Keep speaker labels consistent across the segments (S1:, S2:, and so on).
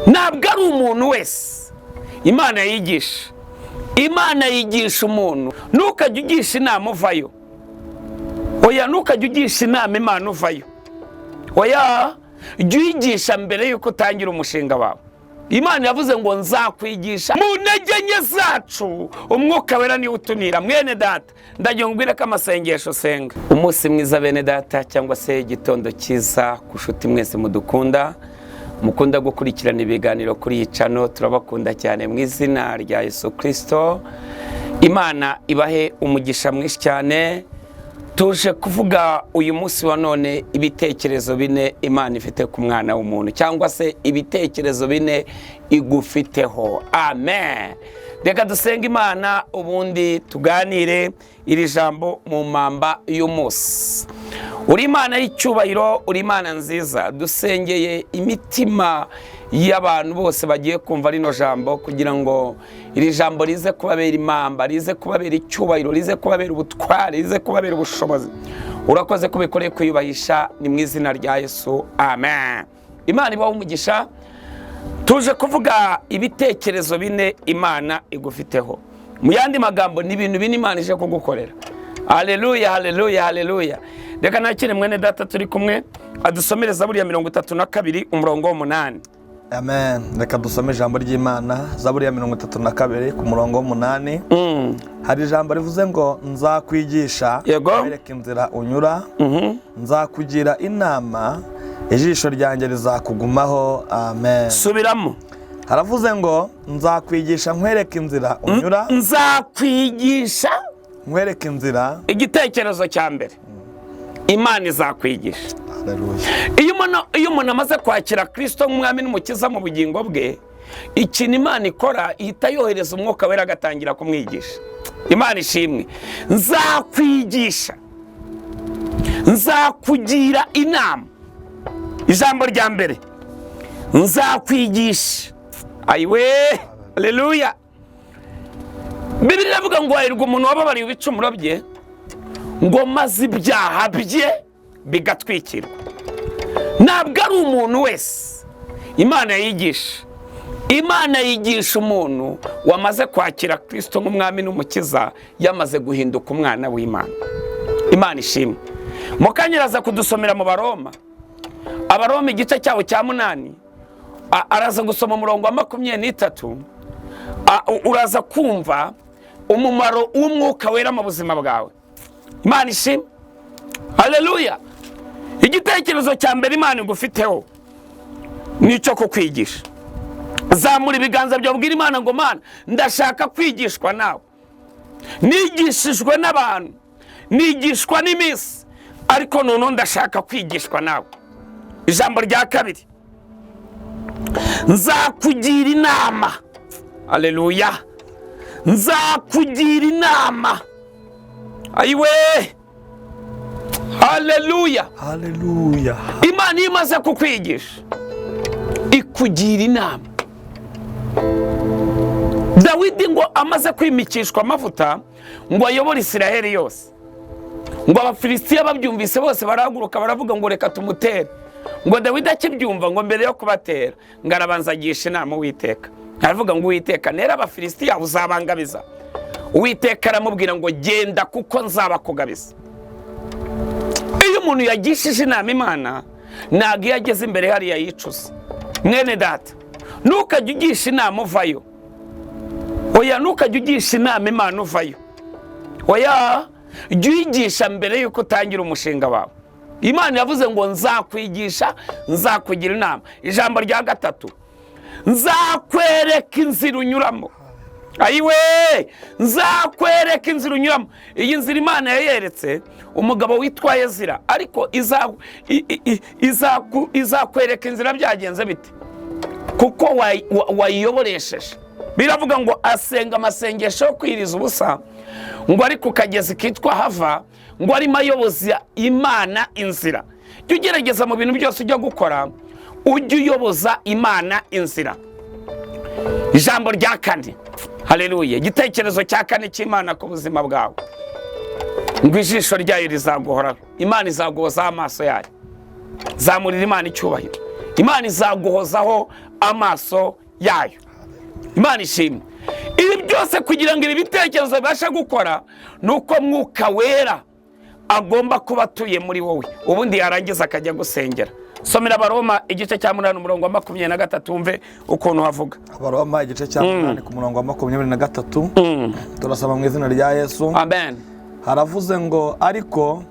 S1: ntabwo ari umuntu wese Imana yigisha. Imana yigisha umuntu. Ntukajye ugisha inama uvayo. Oya, ntukajye ugisha inama Imana uvayo. Oya, jya uyigisha mbere yuko utangira umushinga wawe. Imana yavuze ngo nzakwigisha mu ntege nke zacu, umwuka wera niwe utunira. Mwene data, ndagira ngo ubwire ko amasengesho senga. Umunsi mwiza bene data, cyangwa se igitondo cyiza ku nshuti mwese mudukunda, mukunda gukurikirana ibiganiro kuri iyi channel. Turabakunda cyane mu izina rya Yesu Kristo. Imana ibahe umugisha mwinshi cyane. Tuje kuvuga uyu munsi wa none ibitekerezo bine Imana ifite ku mwana w'umuntu, cyangwa se ibitekerezo bine igufiteho. Amen. Reka dusenga Imana ubundi tuganire iri jambo mu mamba y'umunsi. Uri Imana y'icyubahiro, uri Imana nziza. Dusengeye imitima y'abantu bose bagiye kumva rino jambo, kugira ngo iri jambo rize kubabera imamba, rize kubabera icyubahiro, rize kubabera ubutwari, rize kubabera ubushobozi. Urakoze kubikoreye kuyubahisha, ni mu izina rya Yesu. Amen. Imana ibaho umugisha. Tuje kuvuga ibitekerezo bine Imana igufiteho. Mu yandi magambo, ni ibintu bine Imana ije kugukorera. Haleluya, haleluya, haleluya. Reka nakire mwene data turi kumwe adusomere Zaburi ya 32 umurongo wa 8.
S2: Amen. Reka dusome ijambo ry'Imana, Zaburi ya 32 ku murongo wa 8. Hari ijambo rivuze ngo nzakwigisha wereka inzira unyura, nzakugira inama, ijisho ryanjye rizakugumaho. Amen.
S1: Subiramo.
S2: Haravuze ngo nzakwigisha nkwereka inzira unyura,
S1: nzakwigisha
S2: nkwereka inzira.
S1: Igitekerezo cya mbere, Imana izakwigisha. Iyo umuntu amaze kwakira Kristo nk'umwami n'umukiza mu bugingo bwe, ikintu Imana ikora ihita yohereza umwuka wera agatangira kumwigisha. Imana ishimwe. Nzakwigisha, nzakugira inama. Ijambo rya mbere, nzakwigisha. Ayiwe, haleluya. Bibiliya iravuga ngo hahirwa umuntu wababariwe ibicumuro bye, ngo maze ibyaha bye bigatwikirwa. Ntabwo ari umuntu wese Imana yigisha. Imana yigisha umuntu wamaze kwakira Kristo nk'umwami n'umukiza, yamaze guhinduka umwana w'Imana. Imana ishimwe. Mukanyiraza kudusomera mu Baroma. Abaroma igice cyawo cya 8, araza gusoma umurongo wa 23. Uraza kumva umumaro w'umwuka wera mu buzima bwawe. Imana ishimwe. Haleluya. Igitekerezo cya mbere Imana igufiteho nicyo kukwigisha. Zamura ibiganza byawe ubwira Imana ngo Mana, ndashaka kwigishwa nawe. Nigishijwe n'abantu, nigishwa n'iminsi, ariko none ndashaka kwigishwa nawe. Ijambo rya kabiri, nzakugira inama. Haleluya. Nzakugira inama. Ayiwe, haleluya,
S2: haleluya.
S1: Imana imaze kukwigisha ikugira inama. Dawidi ngo amaze kwimikishwa amavuta ngo ayobore Isiraheli yose, ngo Abafilisitiya babyumvise bose barahaguruka baravuga ngo reka tumutere. Ngo Dawidi akibyumva, ngo mbere yo kubatera ngo arabanza agisha inama Uwiteka. Aravuga ngo Uwiteka, nera Abafilisitiya uzabangabiza. Uwiteka aramubwira ngo genda kuko nzabakugabiza. Iyo umuntu yagishije inama Imana, ntabwo iyo ageze imbere hariya yicuza. Mwene data, ntukajye ugisha inama uvayo. Oya, ntukajye ugisha inama Imana uvayo. Oya, jya uyigisha mbere yuko utangira umushinga wawe. Imana yavuze ngo nzakwigisha, nzakugira inama. Ijambo rya gatatu, nzakwereka inzira unyuramo. Ayiwe, nzakwereka inzira unyuramo. Iyi nzira Imana yayeretse umugabo witwa Ezira, ariko izakwereka inzira byagenze bite? Kuko wayiyoboresheje. Biravuga ngo asenga amasengesho yo kwiriza ubusa, ngo ari ku kagezi kitwa Hava, ngo arimo ayoboza Imana inzira. Jya ugerageza mu bintu byose ujya gukora, ujye uyoboza Imana inzira. Ijambo rya kane, haleluya. Igitekerezo cya kane cy'Imana ku buzima bwawe, ngo ijisho ryayo rizaguhoraho. Imana izaguhozaho amaso yayo. Zamurira Imana icyubahiro. Imana izaguhozaho amaso yayo. Imana ishimwe. Ibi byose kugira ngo ibi bitekerezo bibashe gukora nuko Mwuka Wera agomba kuba atuye muri wowe, ubundi yarangiza akajya gusengera. Somera Abaroma igice cya 8 umurongo wa 23 umve ukuntu havuga.
S2: Abaroma igice cya 8 ku murongo wa 23 turasaba mu izina rya Yesu.
S1: Amen.
S2: Haravuze ngo ariko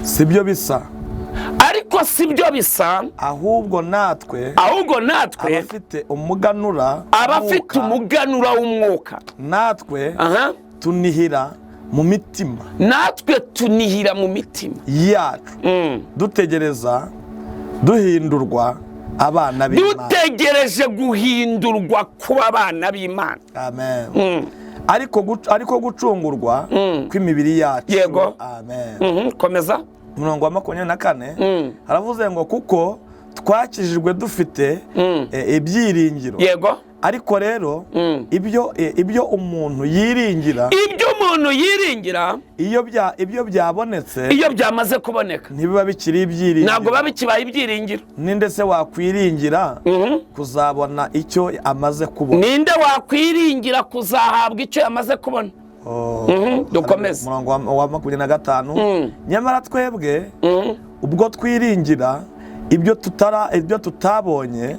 S2: sibyo bisa, ahubwo natwe abafite umuganura w'umwuka tunihira mu mitima yacu dutegereza duhindurwa abana b'Imana. Dutegereje guhindurwa kuba abana b'Imana. Amen. Ariko gucungurwa kw'imibiri yacu. Yego. Amen. Komeza. Umurongo wa 24 haravuze ngo kuko twakijijwe dufite ibyiringiro. Yego. Ariko rero ibyo umuntu yiringira, iyo byabonetse, iyo byamaze kuboneka, ntibiba bikiri ibyiringiro. Ntabwo babikibaye ibyiringiro. Ninde se wakwiringira kuzabona icyo amaze kubona? Ninde wakwiringira kuzahabwa icyo yamaze kubona? Dukomeze. Umurongo wa 25 nyamara twebwe ubwo twiringira ibyo tutabonye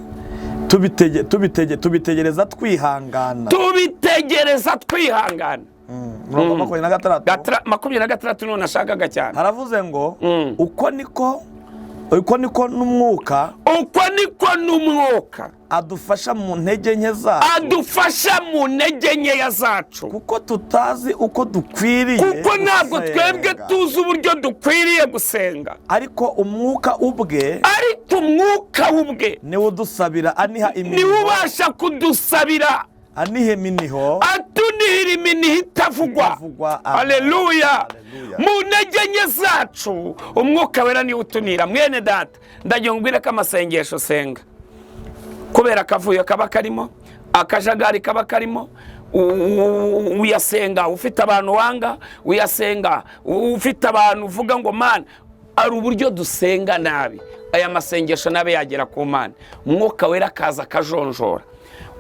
S2: tubitegereza twihangana. Umurongo wa 26 none nashakaga cyane. Haravuze ngo uko niko n'umwuka adufasha mu ntege nke zacu, kuko tutazi uko dukwiriye, kuko ntabwo twebwe tuzi uburyo dukwiriye gusenga, ariko umwuka ubwe niwe udusabira aniha iminiho, niwe ubasha kudusabira aniha iminiho, atunihira iminiho itavugwa. Haleluya. Mu ntege nke zacu Umwuka Wera niwe utunira. Mwene data, ndagira ngubwire ko amasengesho senga kubera akavuyo kaba karimo, akajagari kaba karimo, uyasenga ufite abantu wanga, uyasenga ufite abantu uvuga ngo Mana, ari uburyo dusenga nabi. Aya masengesho nabe yagera ku Mana, Umwuka Wera akaza akajonjora.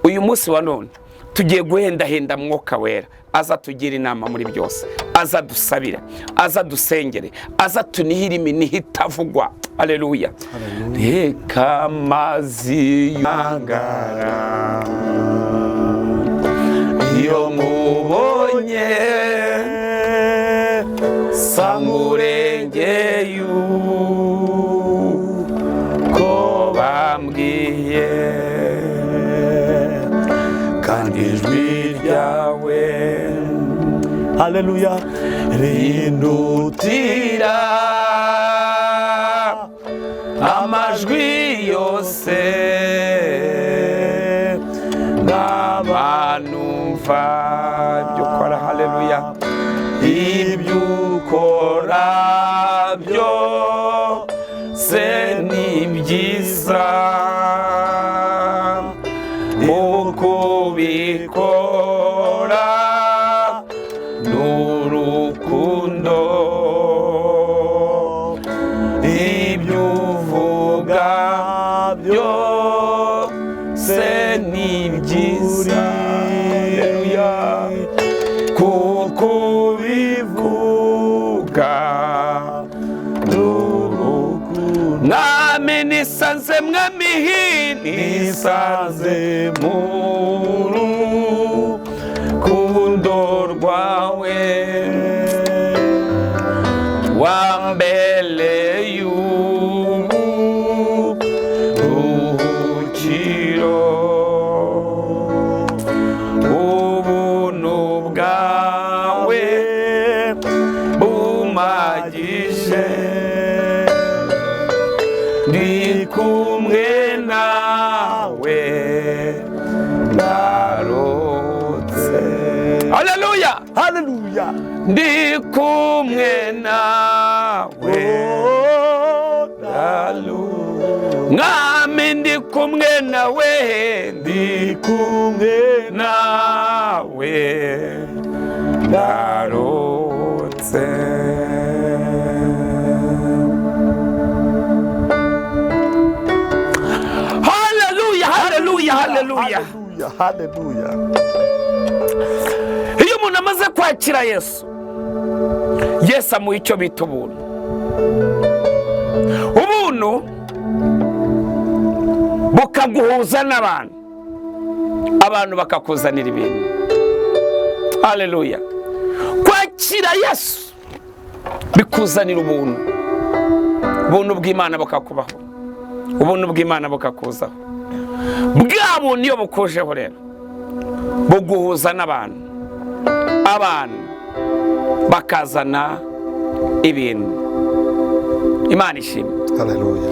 S2: Uyu munsi wa none tugiye guhendahenda Mwuka Wera aza tugira inama muri byose, aza dusabira, aza dusengere, aza tunihira iminiho itavugwa. Haleluya. Reka amazi yangara iyo mubonye samurengeye uko bambwiye, kandi ijwi ryawe haleluya rindutira amajwi yose n'abantu mva ibyo ukora. Haleluya. Ibyo ukora byose ni byiza, ukubikora n'urukundo, ibyo uvuga byose ni byiza. Haleluya. kuko bivuga n'urukundo. Mwami nisanze nisanze mu rukundo rwawe, wambeleye uburuhukiro, ubuntu bwawe bumagije, ndi kumwe nawe narotse. Haleluya. Haleluya. Ndi kumwe nawe Mwami, ndi kumwe nawe, ndi kumwe nawe narotse.
S1: haleluya.
S2: haleluya.
S1: Iyo umuntu amaze kwakira Yesu, Yesu amuha icyo bita ubuntu. Ubuntu bukaguhuza n'abantu, abantu bakakuzanira ibintu. Haleluya. Kwakira Yesu bikuzanira ubuntu. Ubuntu bw'Imana bukakubaho, ubuntu bw'Imana bukakuzaho. Bwa buntu iyo bukujeho rero buguhuza n'abantu, abantu bakazana ibintu. Imana ishimwe.
S2: Haleluya.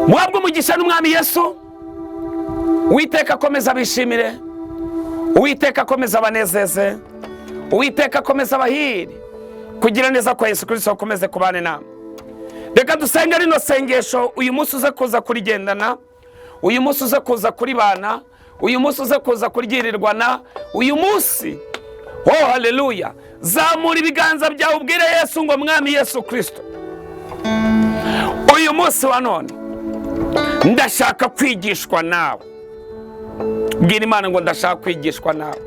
S1: Muhabwe umugisha n'Umwami Yesu. Uwiteka akomeza abishimire, Uwiteka akomeza abanezeze, Uwiteka akomeza abahire. Kugira neza kwa Yesu Kristo akomeze kubane namwe. Reka dusenge rino sengesho uyu munsi uze kuza kurigendana, uyu munsi uze kuza kuribana, uyu munsi uze kuza kuryirirwana, uyu munsi. Oh haleluya. Zamura ibiganza byawe ubwire Yesu ngo Mwami Yesu Kristo, uyu munsi wa none ndashaka kwigishwa nawe. Bwira Imana ngo ndashaka kwigishwa nawe.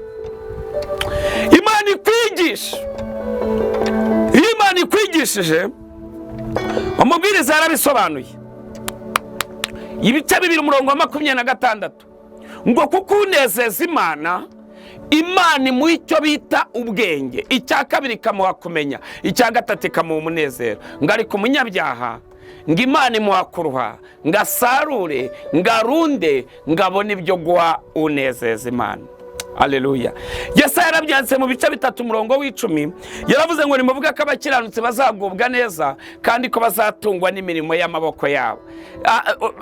S1: Imana ikwigisha. Imana ikwigishije, umubwiriza yarabisobanuye. Ibice 2:26 ngo kuko unezeza Imana, Imana imuha icyo bita ubwenge, icya kabiri ikamuha kumenya, icya gatatu ikamuha umunezero. Ngo ariko umunyabyaha ngo Imana imuha kuruha, ngo asarure, ngo arunde, ngo abone ibyo guha unezeza Imana. Haleluya. Yesaya yarabyanditse mu bice 3:10, yaravuze ngo nimuvuga ko abakiranutsi bazagubwa neza kandi ko bazatungwa n'imirimo y'amaboko yabo.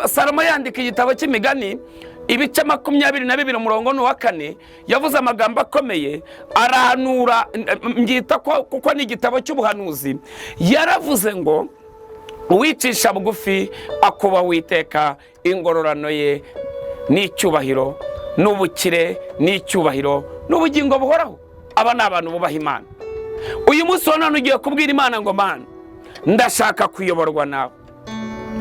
S1: Salomo yandika igitabo cy'imigani ibice 22:4 yavuze amagambo akomeye, arahanura, mbyita kuko ni igitabo cy'ubuhanuzi. Yaravuze ngo uwicisha bugufi akubaha Uwiteka, ingororano ye n'icyubahiro n'ubukire n'icyubahiro n'ubugingo buhoraho. Aba ni abantu bubaha Imana. Uyu munsi none ugiye kubwira Imana ngo Mana ndashaka kuyoborwa nawe.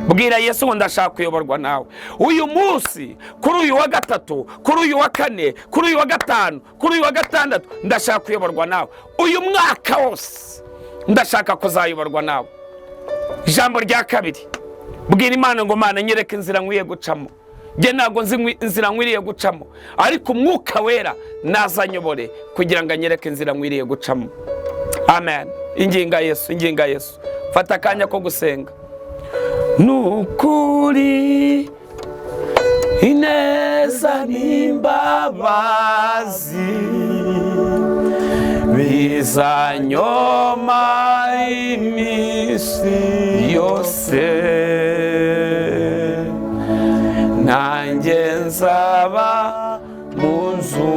S1: Bwira Yesu ngo ndashaka kuyoborwa nawe. Uyu munsi, kuri uyu wa gatatu, kuri uyu wa kane, kuri uyu wa gatanu, kuri uyu wa gatandatu, ndashaka kuyoborwa nawe. Uyu mwaka wose ndashaka kuzayoborwa nawe. Ijambo rya kabiri, bwira Imana ngo Mana nyereke inzira nkwiye gucamo. Nge ntabwo nzi inzira nkwiriye gucamo, ariko Umwuka Wera nazanyobore kugira ngo anyereke inzira nkwiriye gucamo. Amen. Inginga Yesu, inginga Yesu. Fata akanya ko gusenga. Nukuri ineza n'imbabazi bizanyoma iminsi yose, nanjye nzaba mu nzu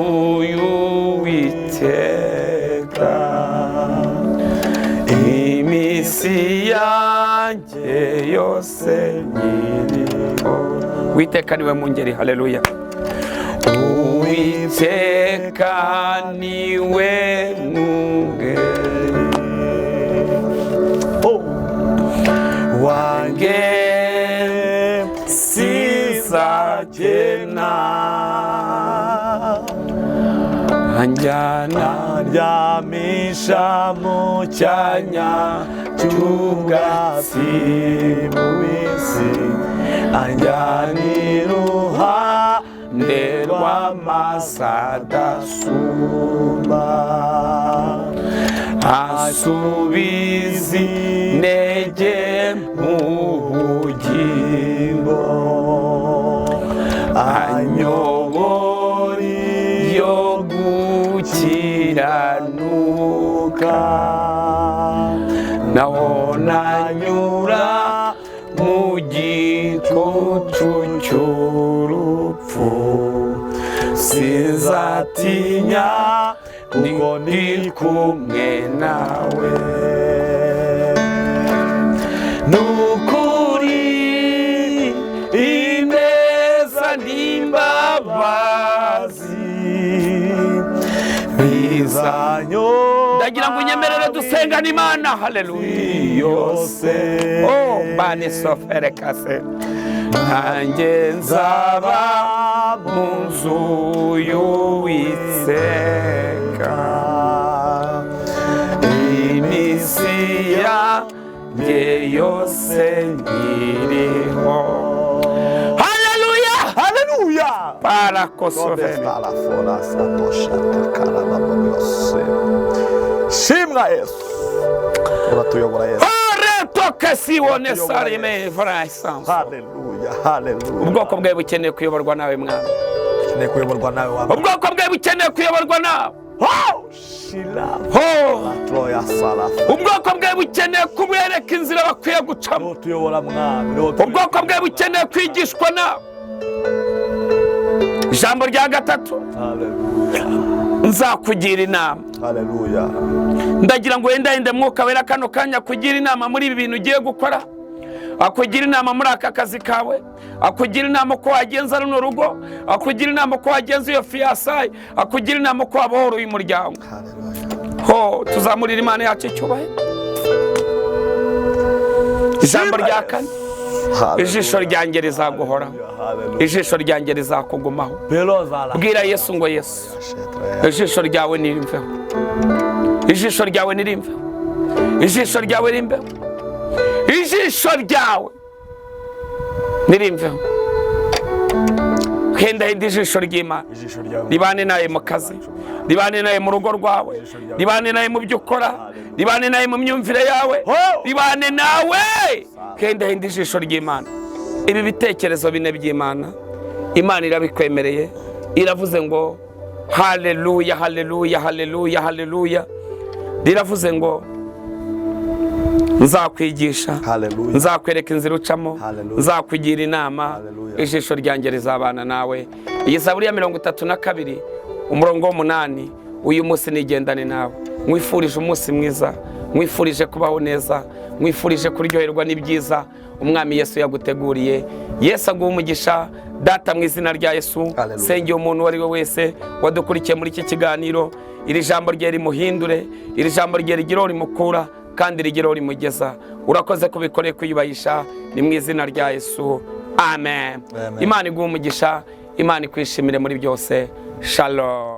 S1: y'Uwiteka iminsi yanjye yose nyiriho. Uwiteka niwe mungeri. Haleluya. Uwiteka niwe mungeri wanjye sizagena, anjyana aryamisha mu cyanya cy'ubwatsi bubisi, anjyana iruhande rw'amazi adasuma, asubiza intege mu bugingo, anyobora iyo gukiranuka, naho nanyura mu gicucu cy'urupfu sinzatinya, kuko ndi kumwe nawe. Nukuri ineza n'imbabazi bizanyobora. Ndagira ngo unyemerere dusengane Imana. Haleluya. Yose bane sofere kase, nanjye nzaba mu inzu y'Uwiteka, iminsi yanjye yose nkiriho. Haleluya,
S2: haleluya.
S1: parakosoveni.
S2: Shimwa Yesu, uratuyobora Yesu. Haleluya, haleluya.
S1: Ubwoko bwawe bukeneye kuyoborwa nawe Mwami.
S2: Bukeneye kuyoborwa nawe Mwami.
S1: Ubwoko bwawe bukeneye kuyoborwa nawe. Ubwoko bwawe bukeneye kubereka inzira bakwiye gucamo.
S2: Tuyobora Mwami.
S1: Ubwoko bwawe bukeneye kwigishwa nawe. Ijambo rya gatatu, nzakugira inama.
S2: Haleluya.
S1: Ndagira ngo wenda Mwuka Wera kano kanya kugira inama muri ibi bintu ugiye gukora, akugira inama muri aka kazi kawe, akugira inama ko wagenza runo rugo, akugira inama ko wagenza iyo fiyasayi, akugira inama ko wabohora uyu muryango. Ho, tuzamurira Imana yacu icyubahiro. Ijambo rya kane, ijisho ryanjye rizaguhoraho, ijisho ryanjye rizakugumaho. Bwira Yesu ngo Yesu, ijisho ryawe nirimveho, ijisho ryawe nirimveho, ijisho ryawe rimbeho, ijisho ryawe nirimveho. Henda ijisho ry'Imana ribane nawe mu kazi, ribane nawe mu rugo rwawe, ribane nawe mu byo ukora, ribane nawe mu myumvire yawe, ribane nawe. Henda ijisho ry'Imana. Ibi bitekerezo bine by'Imana, Imana irabikwemereye, iravuze ngo haleluya, haleluya, haleluya, haleluya. Riravuze ngo nzakwigisha, nzakwereka inzira ucamo, nzakugira inama, ijisho ryanjye rizabana nawe. Iyi Zaburi ya 32 umurongo w'8, uyu munsi nigendane nawe. Mwifurije umunsi mwiza, mwifurije kubaho neza, mwifurije kuryoherwa n'ibyiza Umwami Yesu yaguteguriye. Yesu aguha umugisha. Data, mu izina rya Yesu, sengeye umuntu wari we wese wadukurikiye muri iki kiganiro, iri jambo rye rimuhindure, iri jambo rye rigire rimukura kandi rigire rimugeza. Urakoze kubikoreye kwiyubahisha, ni mu izina rya Yesu, amen. Imana iguha umugisha, Imana ikwishimire muri byose. Shalom.